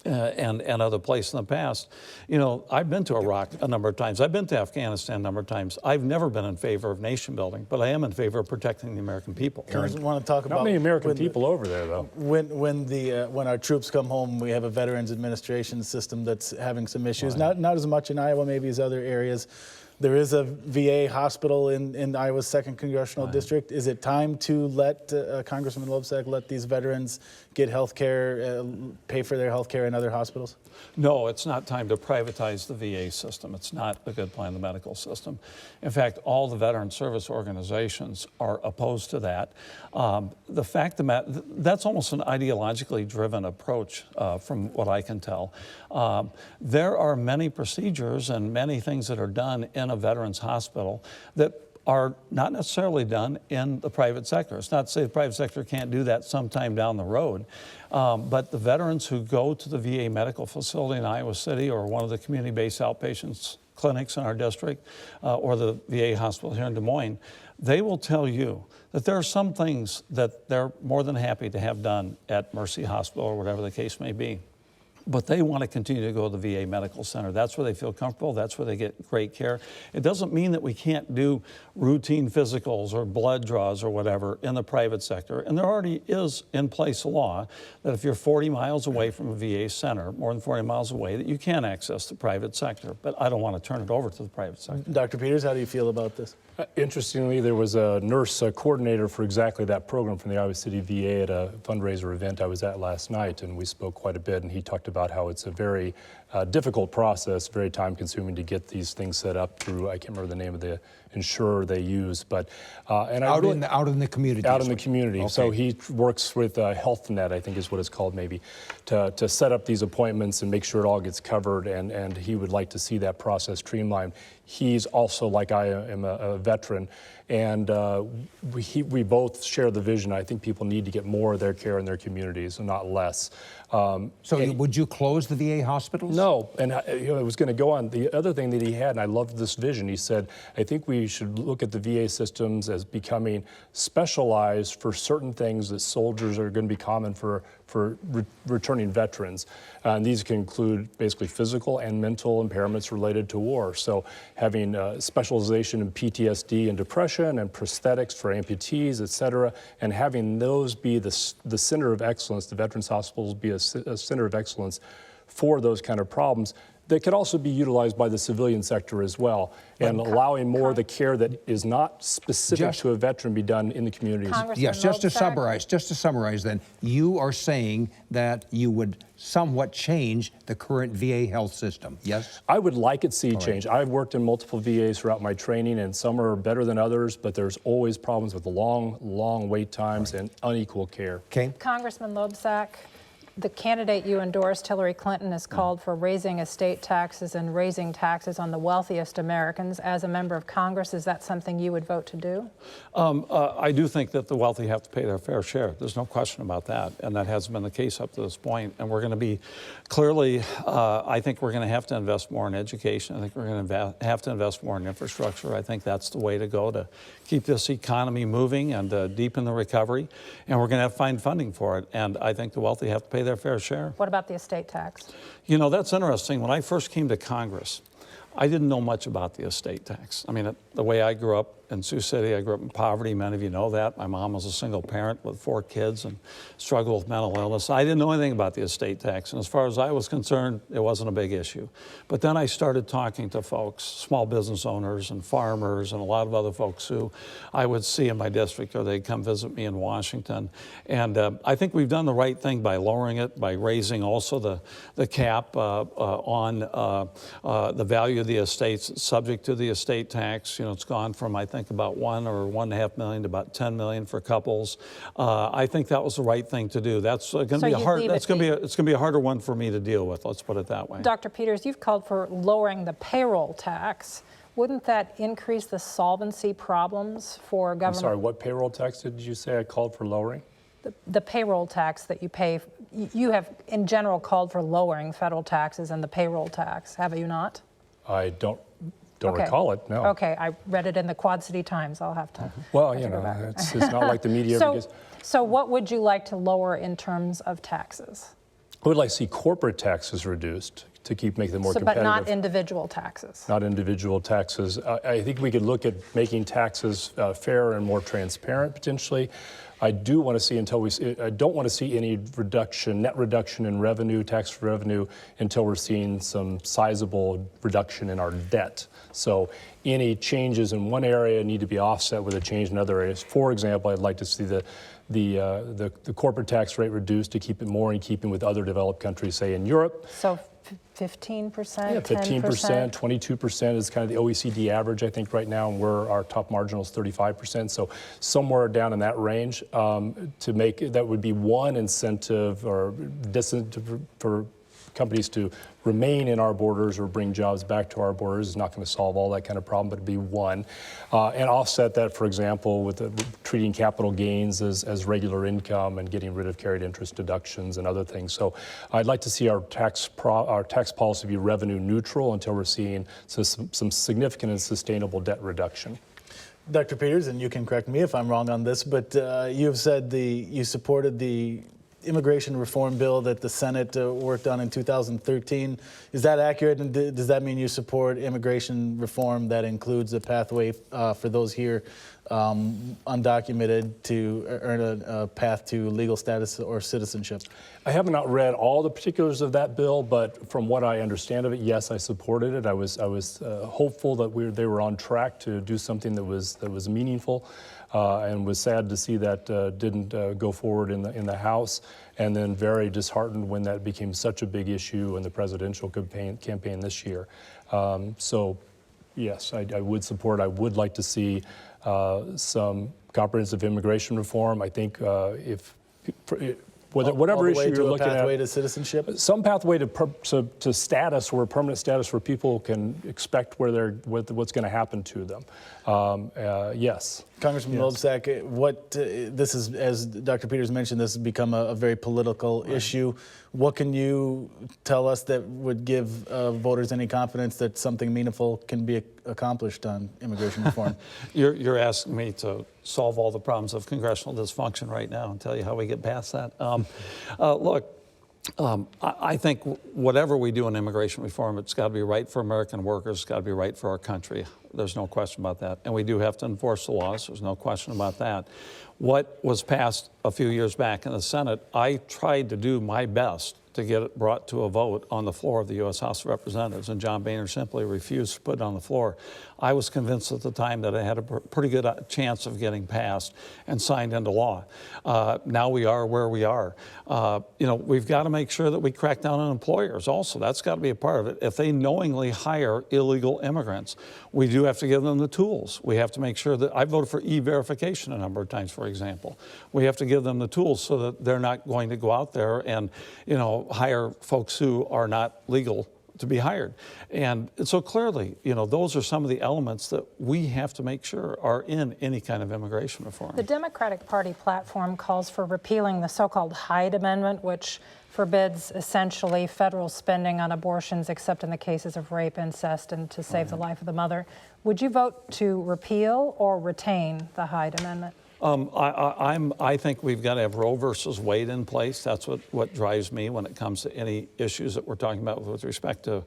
and other places in the past. I've been to Iraq a number of times. I've been to Afghanistan a number of times. I've never been in favor of nation building, but I am in favor of protecting the American people. I want to talk about not many American people over there, though. When our troops come home, we have a Veterans Administration system that's having some issues. Right. Not as much in Iowa, maybe as other areas. There is a VA hospital in Iowa's 2nd Congressional District. Is it time to let Congressman Loebsack let these veterans get health care, pay for their health care in other hospitals? No, it's not time to privatize the VA system. It's not a good plan, the medical system. In fact, all the veteran service organizations are opposed to that. The fact of the matter, that's almost an ideologically driven approach from what I can tell. There are many procedures and many things that are done in a veterans hospital that are not necessarily done in the private sector. It's not to say the private sector can't do that sometime down the road, but the veterans who go to the VA medical facility in Iowa City or one of the community-based outpatient clinics in our district or the VA hospital here in Des Moines, they will tell you that there are some things that they're more than happy to have done at Mercy Hospital or whatever the case may be. but they want to continue to go to the VA Medical Center. That's where they feel comfortable. That's where they get great care. It doesn't mean that we can't do routine physicals or blood draws or whatever in the private sector. And there already is in place a law that if you're 40 miles away from a VA center, more than 40 miles away, that you can access the private sector. But I don't want to turn it over to the private sector. Dr. Peters, how do you feel about this? Interestingly, there was a nurse coordinator for exactly that program from the Iowa City VA at a fundraiser event I was at last night, and we spoke quite a bit, and he talked about how it's a very difficult process, very time-consuming to get these things set up through, I can't remember the name of the insurer they use, but and out in the community. Out in the community. Okay. So he works with HealthNet, I think is what it's called maybe, to set up these appointments and make sure it all gets covered, and he would like to see that process streamlined. He's also, like I am, a veteran, and we both share the vision. I think people need to get more of their care in their communities and not less. Would you close the VA hospitals? No, and I was going to go on. The other thing that he had, and I loved this vision, he said, I think we should look at the VA systems as becoming specialized for certain things that soldiers are going to be common for returning veterans. And these can include basically physical and mental impairments related to war. So having specialization in PTSD and depression and prosthetics for amputees, et cetera, and having those be the center of excellence, the Veterans Hospitals be a center of excellence for those kind of problems. That could also be utilized by the civilian sector as well, and allowing more of the care that is not specific to a veteran be done in the communities. Yes, just to summarize then, you are saying that you would somewhat change the current VA health system, yes? I would like it to see change. I've worked in multiple VAs throughout my training, and some are better than others, but there's always problems with the long wait times and unequal care. Okay. Congressman Loebsack, the candidate you endorsed, Hillary Clinton, has called for raising estate taxes and raising taxes on the wealthiest Americans. As a member of Congress, is that something you would vote to do? I do think that the wealthy have to pay their fair share. There's no question about that, and that hasn't been the case up to this point. And we're going to be clearly, I think we're going to have to invest more in education. I think we're going to have to invest more in infrastructure. I think that's the way to go to keep this economy moving and deepen the recovery. And we're going to have to find funding for it. And I think the wealthy have to pay their fair share. What about the estate tax? You know, that's interesting. When I first came to Congress, I didn't know much about the estate tax. I mean, the way I grew up in Sioux City, I grew up in poverty. Many of you know that. My mom was a single parent with 4 kids and struggled with mental illness. I didn't know anything about the estate tax. And as far as I was concerned, it wasn't a big issue. But then I started talking to folks, small business owners and farmers and a lot of other folks who I would see in my district, or they'd come visit me in Washington. And I think we've done the right thing by lowering it, by raising also the cap on the value of the estates subject to the estate tax. You know, it's gone from, I think, about $1 or $1.5 million to about $10 million for couples. I think that was the right thing to do. That's going to be it's going to be a harder one for me to deal with. Let's put it that way. Dr. Peters, you've called for lowering the payroll tax. Wouldn't that increase the solvency problems for government? I'm sorry, what payroll tax did you say I called for lowering? The payroll tax that you pay. You have, in general, called for lowering federal taxes and the payroll tax, have you not? I don't recall it, no. Okay, I read it in the Quad City Times. I'll have to. Well, you know, it's not like the media ever gets. So what would you like to lower in terms of taxes? I would like to see corporate taxes reduced to making them more competitive. But not individual taxes? Not individual taxes. I think we could look at making taxes fairer and more transparent, potentially. I do want to see I don't want to see any net reduction in revenue, tax revenue, until we're seeing some sizable reduction in our debt. So any changes in one area need to be offset with a change in other areas. For example, I'd like to see the corporate tax rate reduced to keep it more in keeping with other developed countries, say in Europe. So 15%, yeah, 15%, 22% is kind of the OECD average, I think, right now, and our top marginal is 35%. So somewhere down in that range, to make that would be one incentive or disincentive for companies to remain in our borders or bring jobs back to our borders. Is not going to solve all that kind of problem, but it'd be one. And offset that, for example, with treating capital gains as regular income and getting rid of carried interest deductions and other things. So I'd like to see our tax policy be revenue neutral until we're seeing some significant and sustainable debt reduction. Dr. Peters, and you can correct me if I'm wrong on this, but you have said you supported the immigration reform bill that the Senate worked on in 2013. Is that accurate? And does that mean you support immigration reform that includes a pathway for those here undocumented to earn a path to legal status or citizenship? I have not read all the particulars of that bill, but from what I understand of it, yes, I supported it. I was hopeful that they were on track to do something that was meaningful, and was sad to see that didn't go forward in the House, and then very disheartened when that became such a big issue in the presidential campaign this year. So, yes, I would support. I would like to see some comprehensive immigration reform. I think whatever issue you're looking at, pathway to citizenship, some pathway to status, or permanent status, where people can expect what's going to happen to them. Yes. Congressman Loebsack, this is, as Dr. Peters mentioned, this has become a very political issue. What can you tell us that would give voters any confidence that something meaningful can be accomplished on immigration reform? You're asking me to solve all the problems of congressional dysfunction right now and tell you how we get past that. Look, I think whatever we do in immigration reform, it's got to be right for American workers, it's got to be right for our country. There's no question about that. And we do have to enforce the laws, there's no question about that. What was passed a few years back in the Senate, I tried to do my best to get it brought to a vote on the floor of the U.S. House of Representatives, and John Boehner simply refused to put it on the floor. I was convinced at the time that it had a pretty good chance of getting passed and signed into law. Now we are where we are. We've got to make sure that we crack down on employers also. That's got to be a part of it. If they knowingly hire illegal immigrants, we do have to give them the tools. We have to make sure that, I voted for e-verification a number of times, for example. We have to give them the tools so that they're not going to go out there and, hire folks who are not legal to be hired. And so clearly, those are some of the elements that we have to make sure are in any kind of immigration reform. The Democratic Party platform calls for repealing the so-called Hyde Amendment, which forbids essentially federal spending on abortions except in the cases of rape, incest, and to save the life of the mother. Would you vote to repeal or retain the Hyde Amendment? I think we've got to have Roe versus Wade in place. That's what drives me when it comes to any issues that we're talking about with respect to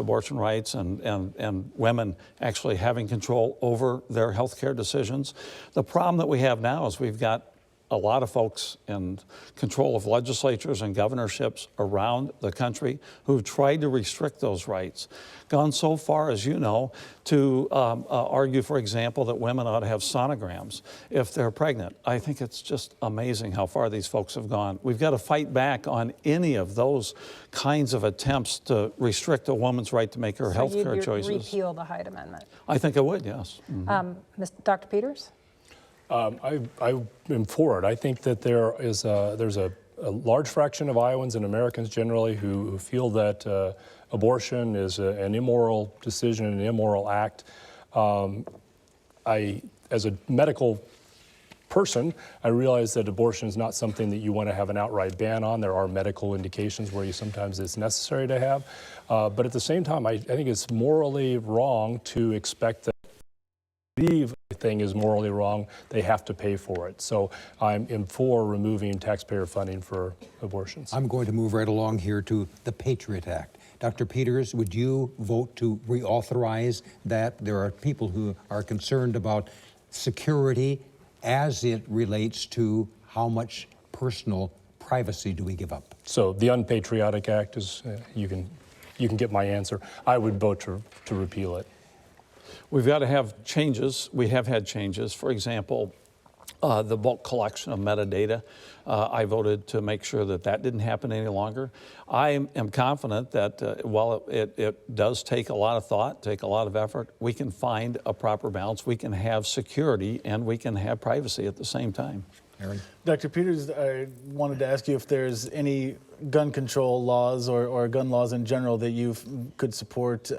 abortion rights and women actually having control over their health care decisions. The problem that we have now is we've got a lot of folks in control of legislatures and governorships around the country who've tried to restrict those rights, gone so far, as you know, to argue, for example, that women ought to have sonograms if they're pregnant. I think it's just amazing how far these folks have gone. We've got to fight back on any of those kinds of attempts to restrict a woman's right to make her health care choices. So you'd repeal the Hyde Amendment? I think I would, yes. Mm-hmm. Dr. Peters? I am for it. I think that there's a large fraction of Iowans and Americans generally who feel that abortion is an immoral decision, an immoral act. As a medical person, I realize that abortion is not something that you want to have an outright ban on. There are medical indications where sometimes it's necessary to have. But at the same time, I think it's morally wrong to expect that believe a thing is morally wrong, they have to pay for it. So I'm for removing taxpayer funding for abortions. I'm going to move right along here to the Patriot Act. Dr. Peters, would you vote to reauthorize that? There are people who are concerned about security as it relates to how much personal privacy do we give up? So the Unpatriotic Act is, you can get my answer. I would vote to repeal it. We've got to have changes. We have had changes. For example, the bulk collection of metadata. I voted to make sure that didn't happen any longer. I am confident that while it does take a lot of thought, take a lot of effort, we can find a proper balance. We can have security and we can have privacy at the same time. Aaron? Dr. Peters, I wanted to ask you if there's any gun control laws or gun laws in general that you could support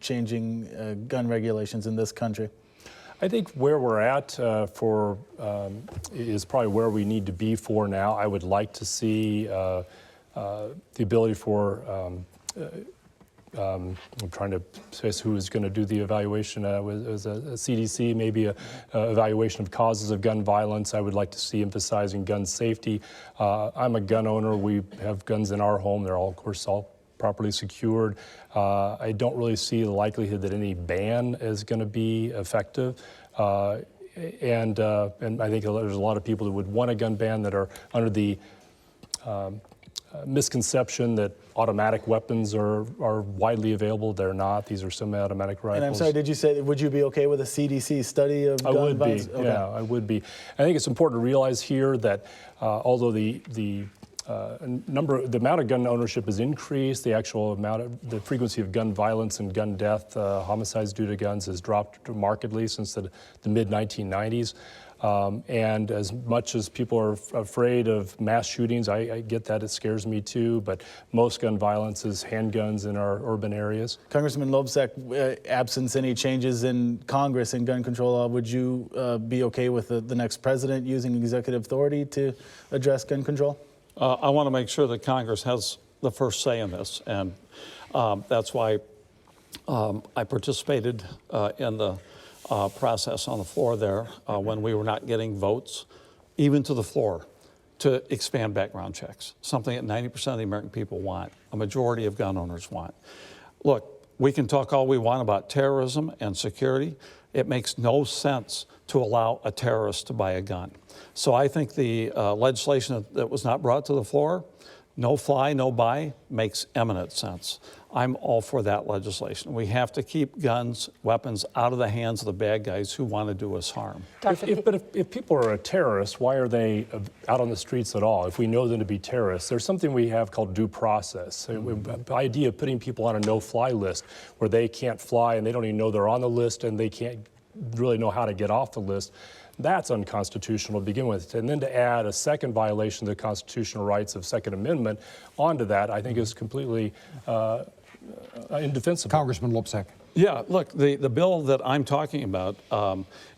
changing gun regulations in this country. I think where we're at is probably where we need to be for now. I would like to see the ability for I'm trying to assess who is going to do the evaluation. Was a CDC, maybe a evaluation of causes of gun violence. I would like to see emphasizing gun safety. I'm a gun owner. We have guns in our home. They're all, of course, all properly secured. I don't really see the likelihood that any ban is going to be effective. And I think there's a lot of people that would want a gun ban that are under the misconception that automatic weapons are widely available. They're not. These are semi-automatic rifles. And I'm sorry, did you say, would you be okay with a CDC study of gun violence? I would be, yeah, I would be. I think it's important to realize here that although the amount of gun ownership has increased, the frequency of gun violence and gun death, homicides due to guns has dropped markedly since the mid-1990s. And as much as people are afraid of mass shootings, I get that, it scares me too, but most gun violence is handguns in our urban areas. Congressman Loebsack, absence any changes in Congress and gun control law, would you be okay with the next president using executive authority to address gun control? I want to make sure that Congress has the first say in this, and that's why I participated in the process on the floor there when we were not getting votes, even to the floor, to expand background checks, something that 90% of the American people want, a majority of gun owners want. Look, we can talk all we want about terrorism and security. It makes no sense to allow a terrorist to buy a gun. So I think the legislation that was not brought to the floor, no fly, no buy, makes eminent sense. I'm all for that legislation. We have to keep guns, weapons out of the hands of the bad guys who want to do us harm. But if people are a terrorist, why are they out on the streets at all? If we know them to be terrorists, there's something we have called due process. The idea of putting people on a no-fly list where they can't fly and they don't even know they're on the list and they can't really know how to get off the list, that's unconstitutional to begin with. And then to add a second violation of the constitutional rights of Second Amendment onto that, I think is completely indefensible. Congressman Loebsack. Yeah, look, the bill that I'm talking about,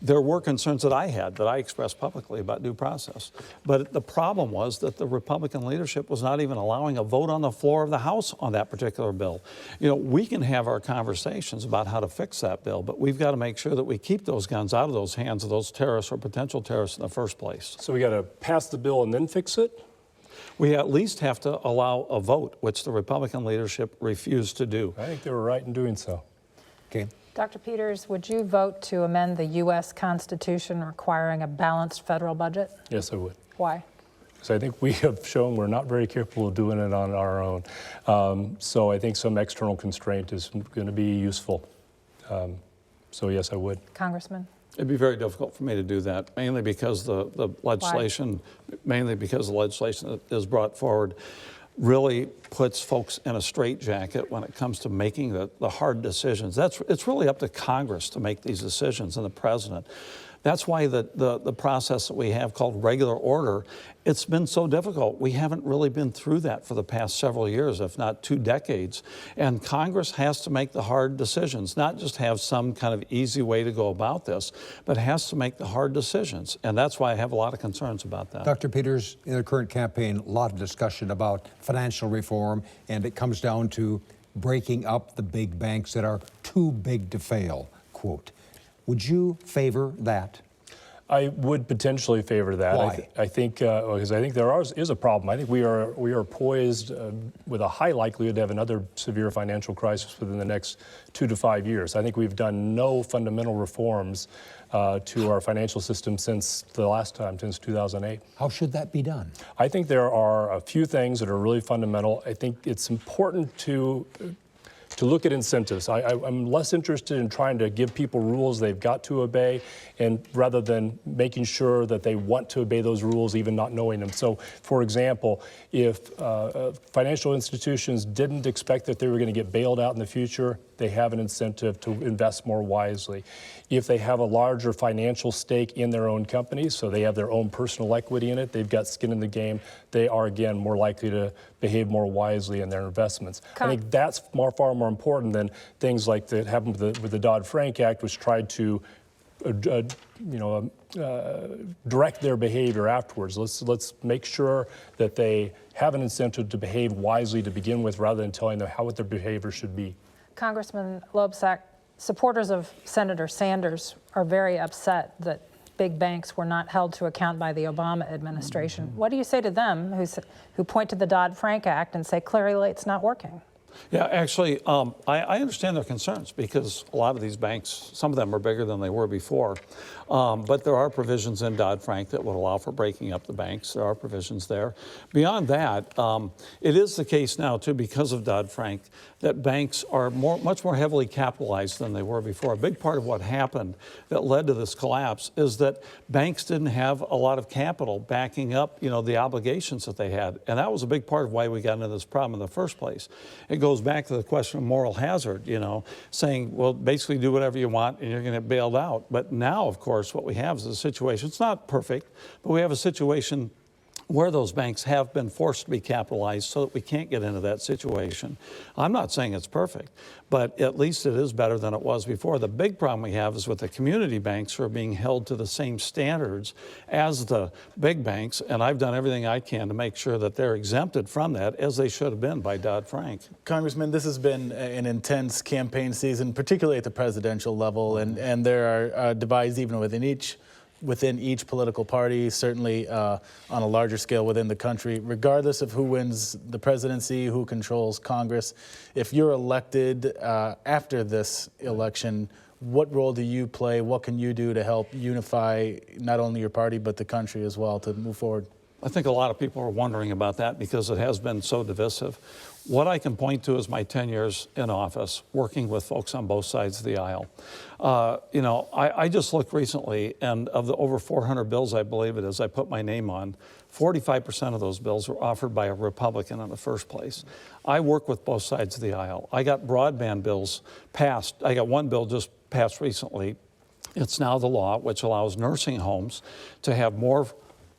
there were concerns that I had that I expressed publicly about due process. But the problem was that the Republican leadership was not even allowing a vote on the floor of the House on that particular bill. You know, we can have our conversations about how to fix that bill, but we've got to make sure that we keep those guns out of those hands of those terrorists or potential terrorists in the first place. So we got to pass the bill and then fix it? We at least have to allow a vote, which the Republican leadership refused to do. I think they were right in doing so. Okay. Dr. Peters, would you vote to amend the U.S. Constitution requiring a balanced federal budget? Yes, I would. Why? Because I think we have shown we're not very capable of doing it on our own. So I think some external constraint is going to be useful. So yes, I would. Congressman? It'd be very difficult for me to do that, mainly because the legislation, that is brought forward really puts folks in a straitjacket when it comes to making the hard decisions. It's really up to Congress to make these decisions and the president. That's why the process that we have called regular order, it's been so difficult. We haven't really been through that for the past several years, if not 2 decades. And Congress has to make the hard decisions, not just have some kind of easy way to go about this, but has to make the hard decisions. And that's why I have a lot of concerns about that. Dr. Peters, in the current campaign, a lot of discussion about financial reform, and it comes down to breaking up the big banks that are too big to fail, quote. Would you favor that? I would potentially favor that. Why? I think because I think there is a problem. I think we are poised with a high likelihood to have another severe financial crisis within the next 2 to 5 years. I think we've done no fundamental reforms to our financial system since the last time, since 2008. How should that be done? I think there are a few things that are really fundamental. I think it's important to look at incentives. I'm less interested in trying to give people rules they've got to obey, and rather than making sure that they want to obey those rules, even not knowing them. So, for example, if financial institutions didn't expect that they were going to get bailed out in the future, they have an incentive to invest more wisely. If they have a larger financial stake in their own companies, so they have their own personal equity in it, they've got skin in the game, they are, again, more likely to behave more wisely in their investments. I think that's far more important than things like that happened with the Dodd-Frank Act, which tried to direct their behavior afterwards. Let's make sure that they have an incentive to behave wisely to begin with, rather than telling them what their behavior should be. Congressman Loebsack, supporters of Senator Sanders are very upset that big banks were not held to account by the Obama administration. What do you say to them who point to the Dodd-Frank Act and say clearly it's not working? Yeah, actually, I understand their concerns, because a lot of these banks, some of them are bigger than they were before. But there are provisions in Dodd-Frank that would allow for breaking up the banks. There are provisions there. Beyond that, it is the case now, too, because of Dodd-Frank, that banks are much more heavily capitalized than they were before. A big part of what happened that led to this collapse is that banks didn't have a lot of capital backing up, the obligations that they had. And that was a big part of why we got into this problem in the first place. It goes back to the question of moral hazard, saying, well, basically do whatever you want and you're going to get bailed out. But now, of course, what we have is a situation, it's not perfect, but we have a situation where those banks have been forced to be capitalized so that we can't get into that situation. I'm not saying it's perfect, but at least it is better than it was before. The big problem we have is with the community banks who are being held to the same standards as the big banks, and I've done everything I can to make sure that they're exempted from that, as they should have been by Dodd-Frank. Congressman, this has been an intense campaign season, particularly at the presidential level, and there are divides even within each political party, certainly on a larger scale within the country. Regardless of who wins the presidency, who controls Congress, if you're elected after this election, what role do you play? What can you do to help unify not only your party but the country as well to move forward? I think a lot of people are wondering about that because it has been so divisive. What I can point to is my 10 years in office, working with folks on both sides of the aisle. I just looked recently, and of the over 400 bills, I believe it is, I put my name on, 45% of those bills were offered by a Republican in the first place. I work with both sides of the aisle. I got broadband bills passed. I got one bill just passed recently. It's now the law, which allows nursing homes to have more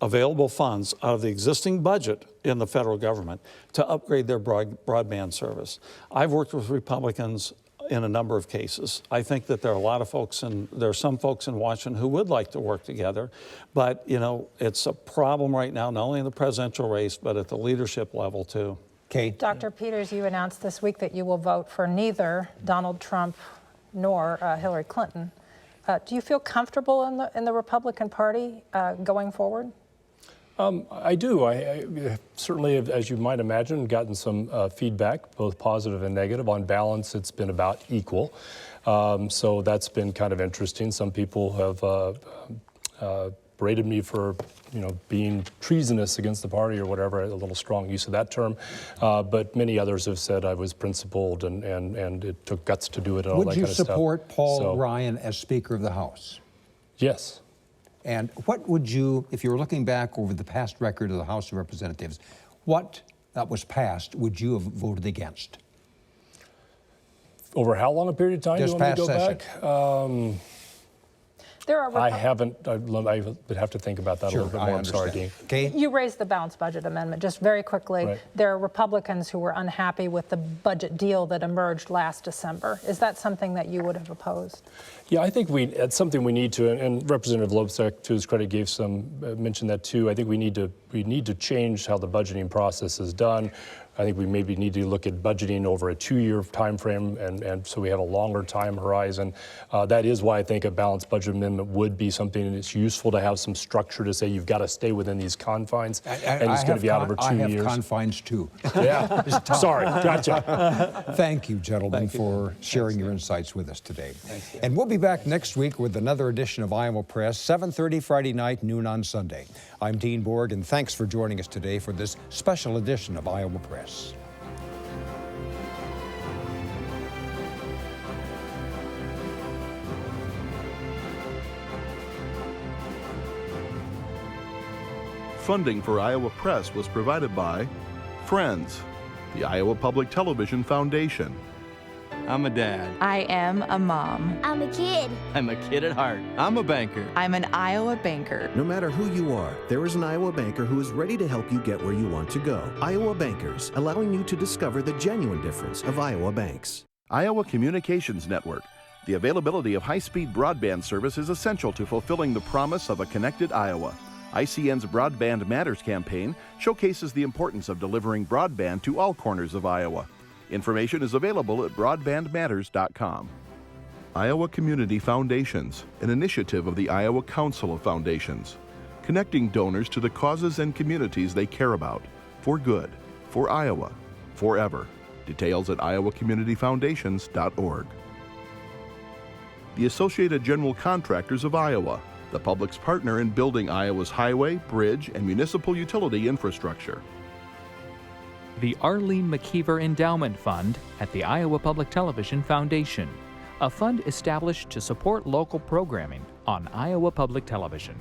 available funds out of the existing budget in the federal government to upgrade their broadband service. I've worked with Republicans in a number of cases. I think that there are some folks in Washington who would like to work together, but it's a problem right now, not only in the presidential race, but at the leadership level too. Kate? Dr. Peters, you announced this week that you will vote for neither Donald Trump nor Hillary Clinton. Do you feel comfortable in the Republican Party going forward? I do. I certainly, as you might imagine, gotten some feedback, both positive and negative. On balance, it's been about equal. So that's been kind of interesting. Some people have berated me for, being treasonous against the party or whatever, a little strong use of that term. But many others have said I was principled and it took guts to do it and all that kind of stuff. Would you support Paul Ryan as Speaker of the House? Yes. And what would you, if you were looking back over the past record of the House of Representatives, what that was passed would you have voted against? Over how long a period of time Just do you want me to go session. back? I haven't. I would have to think about that a little bit more. I'm sorry, Dean. Okay. You raised the balanced budget amendment. Just very quickly, Right. There are Republicans who were unhappy with the budget deal that emerged last December. Is that something that you would have opposed? Yeah, I think it's something we need to, and Representative Loebsack, to his credit, gave mentioned that too. I think we need to change how the budgeting process is done. I think we maybe need to look at budgeting over a 2-year time frame, and so we have a longer time horizon. That is why I think a balanced budget amendment would be something that's useful to have some structure to say you've got to stay within these confines, and it's going to be out over 2 years. I have confines too. Yeah, sorry, gotcha. Thank you, gentlemen, for sharing your insights with us today. And we'll be back next week with another edition of Iowa Press, 7:30 Friday night, noon on Sunday. I'm Dean Borg, and thanks for joining us today for this special edition of Iowa Press. Funding for Iowa Press was provided by Friends, the Iowa Public Television Foundation, I'm a dad. I am a mom. I'm a kid. I'm a kid at heart. I'm a banker. I'm an Iowa banker. No matter who you are, there is an Iowa banker who is ready to help you get where you want to go. Iowa Bankers, allowing you to discover the genuine difference of Iowa banks. Iowa Communications Network, The availability of high-speed broadband service is essential to fulfilling the promise of a connected Iowa. ICN's Broadband Matters campaign showcases the importance of delivering broadband to all corners of Iowa. Information is available at broadbandmatters.com. Iowa Community Foundations, an initiative of the Iowa Council of Foundations, connecting donors to the causes and communities they care about, for good, for Iowa, forever. Details at iowacommunityfoundations.org. The Associated General Contractors of Iowa, the public's partner in building Iowa's highway, bridge, and municipal utility infrastructure. The Arlene McKeever Endowment Fund at the Iowa Public Television Foundation, a fund established to support local programming on Iowa Public Television.